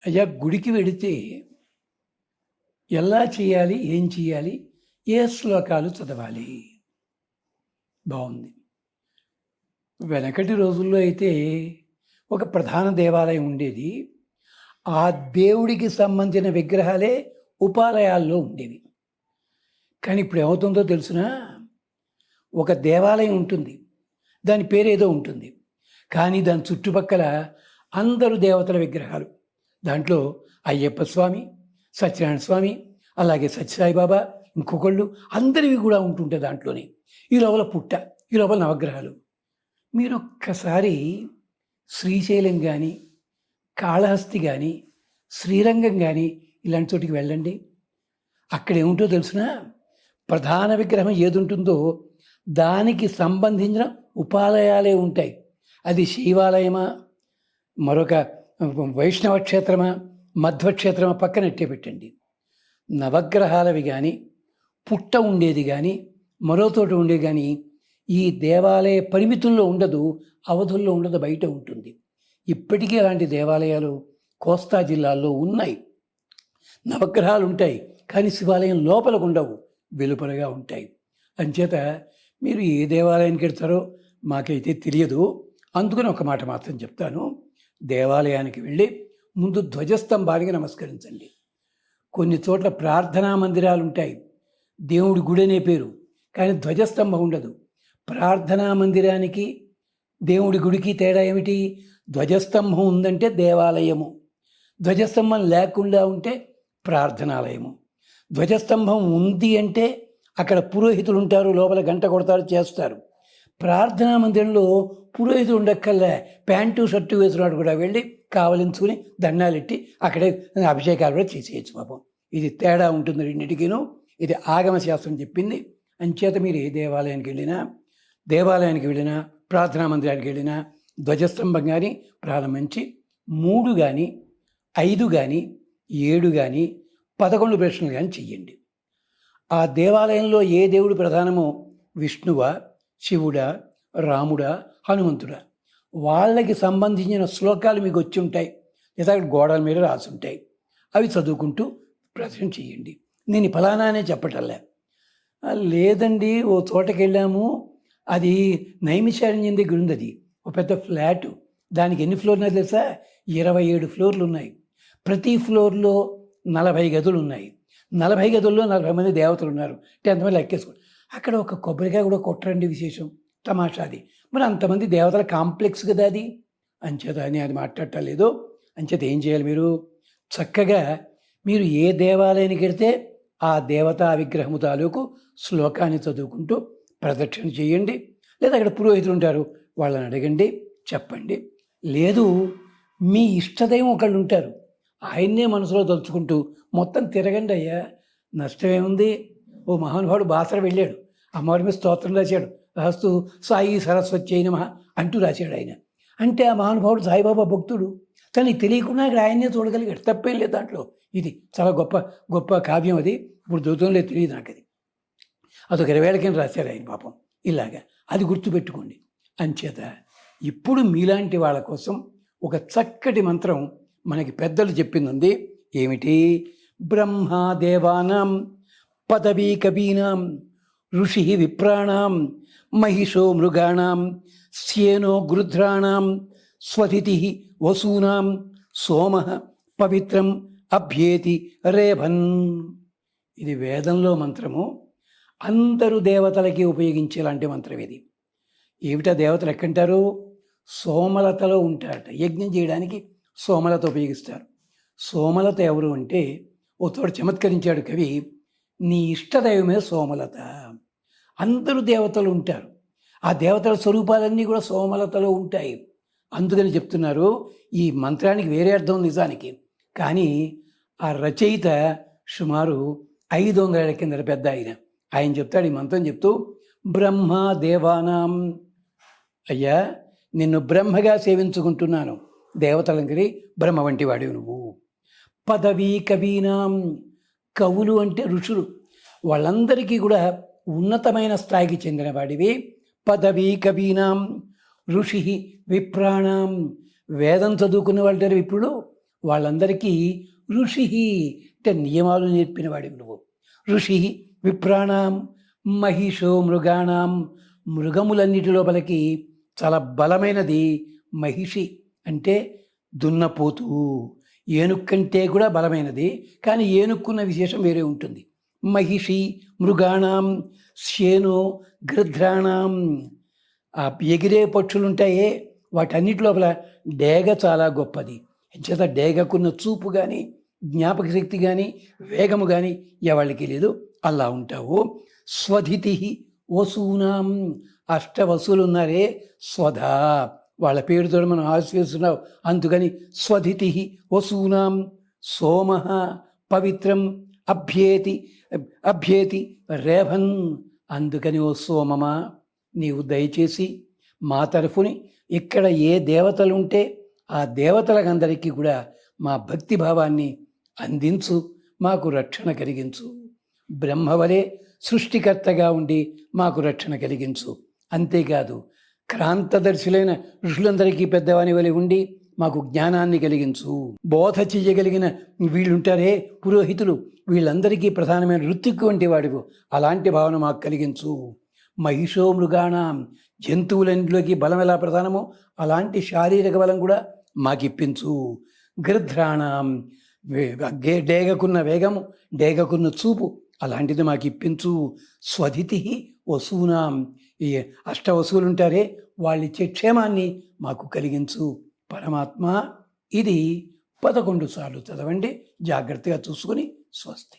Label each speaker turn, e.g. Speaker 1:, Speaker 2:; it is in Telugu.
Speaker 1: అయ్యా గుడికి వెడితే ఎలా చేయాలి, ఏం చేయాలి, ఏ శ్లోకాలు చదవాలి? బాగుంది. వెనకటి రోజుల్లో అయితే ఒక ప్రధాన దేవాలయం ఉండేది. ఆ దేవుడికి సంబంధించిన విగ్రహాలే ఉపాలయాల్లో ఉండేవి. కానీ ఇప్పుడు ఏమవుతుందో తెలుసునా? ఒక దేవాలయం ఉంటుంది, దాని పేరేదో ఉంటుంది, కానీ దాని చుట్టుపక్కల అందరూ దేవతల విగ్రహాలు. దాంట్లో అయ్యప్ప స్వామి, సత్యనారాయణ స్వామి, అలాగే సత్యసాయిబాబా, ఇంకొకళ్ళు, అందరివి కూడా ఉంటుంటాయి దాంట్లోనే. ఈ లోపల పుట్ట, ఈ లోపల నవగ్రహాలు. మీరు ఒక్కసారి శ్రీశైలం కానీ, కాళహస్తి కానీ, శ్రీరంగం కానీ ఇలాంటి చోటికి వెళ్ళండి. అక్కడ ఏముంటో తెలుసునా? ప్రధాన విగ్రహం ఏది ఉంటుందో దానికి సంబంధించిన ఉపాలయాలే ఉంటాయి. అది శివాలయమా, మరొక వైష్ణవ క్షేత్రమా, మధ్వక్షేత్రమా పక్కన ఎట్టే పెట్టండి. నవగ్రహాలవి కానీ, పుట్ట ఉండేది కానీ, మరో తోట ఉండేది కానీ ఈ దేవాలయ పరిమితుల్లో ఉండదు, అవధుల్లో ఉండదు, బయట ఉంటుంది. ఇప్పటికీ అలాంటి దేవాలయాలు కోస్తా జిల్లాల్లో ఉన్నాయి. నవగ్రహాలు ఉంటాయి కానీ శివాలయం లోపలకు ఉండవు, వెలుపలగా ఉంటాయి. అంచేత మీరు ఏ దేవాలయానికి వెళ్తారో మాకైతే తెలియదు. అందుకని ఒక మాట మాత్రం చెప్తాను. దేవాలయానికి వెళ్ళి ముందు ధ్వజస్తంభానికి నమస్కరించండి. కొన్ని చోట్ల ప్రార్థనా మందిరాలు ఉంటాయి, దేవుడి గుడి అనే పేరు, కానీ ధ్వజస్తంభం ఉండదు. ప్రార్థనా మందిరానికి దేవుడి గుడికి తేడా ఏమిటి? ధ్వజస్తంభం ఉందంటే దేవాలయము, ధ్వజస్తంభం లేకుండా ఉంటే ప్రార్థనాలయము. ధ్వజస్తంభం ఉంది అంటే అక్కడ పురోహితులు ఉంటారు, లోపల గంట కొడతారు, చేస్తారు. ప్రార్థనా మందిరంలో పురోహితులు ఉండక్కల్లా ప్యాంటు షర్టు వేసినాడు కూడా వెళ్ళి కావలించుకుని దండాలెట్టి అక్కడే అభిషేకాలు కూడా చేసేయచ్చు. పాపం ఇది తేడా ఉంటుంది రెండింటికిను. ఇది ఆగమ శాస్త్రం చెప్పింది. అంచేత మీరు ఏ దేవాలయానికి వెళ్ళినా ప్రార్థనా మందిరానికి వెళ్ళినా ధ్వజస్తంభం కానీ ప్రారంభించి 3 కానీ 5 కానీ 7 కానీ 11 ప్రశ్నలు కానీ చెయ్యండి. ఆ దేవాలయంలో ఏ దేవుడు ప్రధానమో, విష్ణువా, శివుడా, రాముడా, హనుమంతుడా, వాళ్ళకి సంబంధించిన శ్లోకాలు మీకు వచ్చి ఉంటాయి, లేదా గోడల మీద రాసి ఉంటాయి. అవి చదువుకుంటూ ప్రదర్శన చేయండి. నేను ఫలానానే చెప్పటల్లా. లేదండి ఓ చోటకి వెళ్ళాము, అది నైమిషారణ్యం దగ్గర ఉంది, అది ఒక పెద్ద ఫ్లాటు, దానికి ఎన్ని ఫ్లోర్లు ఉన్నాయి తెలుసా? 27 ఫ్లోర్లు ఉన్నాయి. ప్రతి ఫ్లోర్లో 40 గదులు ఉన్నాయి. 40 గదుల్లో 40 మంది దేవతలు ఉన్నారు. ఎంతమంది లెక్కేసుకోండి. అక్కడ ఒక కొబ్బరికాయ కూడా కొట్టరండి, విశేషం, తమాషాది. మరి అంతమంది దేవతల కాంప్లెక్స్ కదా అది. అంచేత అని అది మాట్లాడటలేదు. అంచేత ఏం చేయాలి? మీరు చక్కగా మీరు ఏ దేవాలయానికి వెడితే ఆ దేవతా విగ్రహము తాలూకు శ్లోకాన్ని చదువుకుంటూ ప్రదక్షిణ చేయండి. లేదా అక్కడ పురోహితులు ఉంటారు, వాళ్ళని అడగండి, చెప్పండి. లేదు మీ ఇష్టదైవం ఒకళ్ళు ఉంటారు, ఆయన్నే మనసులో తలుచుకుంటూ మొత్తం తిరగండి. అయ్యా నష్టమేముంది? ఓ మహానుభావుడు బాసర వెళ్ళాడు, అమ్మవారి మీద స్తోత్రం రాశాడు, రాస్తూ సాయి సరస్వతి అయిన మహా అంటూ రాశాడు ఆయన. అంటే ఆ మహానుభావుడు సాయిబాబా భక్తుడు, కానీ తెలియకుండా ఇక్కడ ఆయన్నే చూడగలిగాడు. తప్పేం లేదు దాంట్లో. ఇది చాలా గొప్ప గొప్ప కావ్యం. అది ఇప్పుడు దూతంలో తెలియదు నాకు. అదొక 20 ఏళ్ల కింద రాశారు ఆయన పాపం. ఇలాగా అది గుర్తుపెట్టుకోండి. అంచేత ఇప్పుడు మీలాంటి వాళ్ళ కోసం ఒక చక్కటి మంత్రం మనకి పెద్దలు చెప్పింది ఉంది. ఏమిటి? బ్రహ్మా దేవానాం పదవీ కవీనాం ఋషి విప్రాణాం మహిషో మృగాణాం స్యేనో గృధ్రాణాం స్వతిథి వసూనాం సోమ పవిత్రం అభ్యేతి రేభన్. ఇది వేదంలో మంత్రము. అందరూ దేవతలకి ఉపయోగించేలాంటి మంత్రం ఇది. ఏమిటా దేవతలు ఎక్కంటారు? సోమలతలో ఉంటారట. యజ్ఞం చేయడానికి సోమలత ఉపయోగిస్తారు. సోమలత ఎవరు అంటే ఓ తోడు చమత్కరించాడు కవి. నీ ఇష్టదైవమే సోమలత. అందరూ దేవతలు ఉంటారు, ఆ దేవతల స్వరూపాలన్నీ కూడా సోమలతలో ఉంటాయి. అందుకని చెప్తున్నారు. ఈ మంత్రానికి వేరే అర్థం నిజానికి, కానీ ఆ రచయిత సుమారు 500 ఏళ్ల కింద పెద్ద ఆయన చెప్తాడు ఈ మంత్రం చెప్తూ, బ్రహ్మ దేవానాం, అయ్యా నిన్ను బ్రహ్మగా సేవించుకుంటున్నాను, దేవతలందరి బ్రహ్మ వంటి వాడివి నువ్వు. పదవీ కవీనాం, కవులు అంటే ఋషులు, వాళ్ళందరికీ కూడా ఉన్నతమైన స్థాయికి చెందిన వాడివి. పదవీ కవీనాం ఋషి విప్రాణాం, వేదం చదువుకునే వాళ్ళు విప్రులు, వాళ్ళందరికీ ఋషి అంటే నియమాలు నేర్పినవాడివి నువ్వు. ఋషి విప్రాణం మహిషో మృగాణం, మృగములన్నిటి లోపలికి చాలా బలమైనది మహిషి అంటే దున్నపోతు. ఏనుగు కంటే కూడా బలమైనది, కానీ ఏనుక్కున్న విశేషం వేరే ఉంటుంది. మహిషి మృగాణం శేను గృధ్రాణం, ఆ ఎగిరే పక్షులుంటాయే వాటన్నిటి లోపల డేగ చాలా గొప్పది. చేత డేగకున్న చూపు కానీ జ్ఞాపక శక్తి కానీ వేగము కానీ ఎవరికి లేదు, అలా ఉంటావు. స్వధితి వసూనాం, అష్టవసులు ఉన్నారే స్వధ, వాళ్ళ పేరుతో మనం ఆశ్రయిస్తున్నావు, అందుకని స్వధితి వసూనాం. సోమ పవిత్రం అభ్యేతి అభ్యేతి రేభన్, అందుకని ఓ సోమమా నీవు దయచేసి మా తరఫుని ఇక్కడ ఏ దేవతలు ఉంటే ఆ దేవతలకందరికీ కూడా మా భక్తి భావాన్ని అందించు, మాకు రక్షణ కలిగించు. బ్రహ్మవలే సృష్టికర్తగా ఉండి మాకు రక్షణ కలిగించు. అంతేకాదు క్రాంతదర్శులైన ఋషులందరికీ పెద్దవాని వలె ఉండి మాకు జ్ఞానాన్ని కలిగించు. బోధ చెయ్యగలిగిన వీళ్ళుంటారే పురోహితులు, వీళ్ళందరికీ ప్రధానమైన ఋత్విక్కు వంటి వాడివు, అలాంటి భావన మాకు కలిగించు. మహిషో మృగాణం, జంతువులన్నింటిలోకి బలం ఎలా ప్రధానమో అలాంటి శారీరక బలం కూడా మాకిప్పించు. గృధ్రాణం, డేగకున్న వేగము డేగకున్న చూపు అలాంటిది మాకు ఇప్పించు. స్వధితి వసూనాం, ఈ అష్టవసువులుంటారే వాళ్ళిచ్చే క్షేమాన్ని మాకు కలిగించు. పరమాత్మ ఇది 11 సార్లు చదవండి, జాగ్రత్తగా చూసుకుని. స్వస్తి.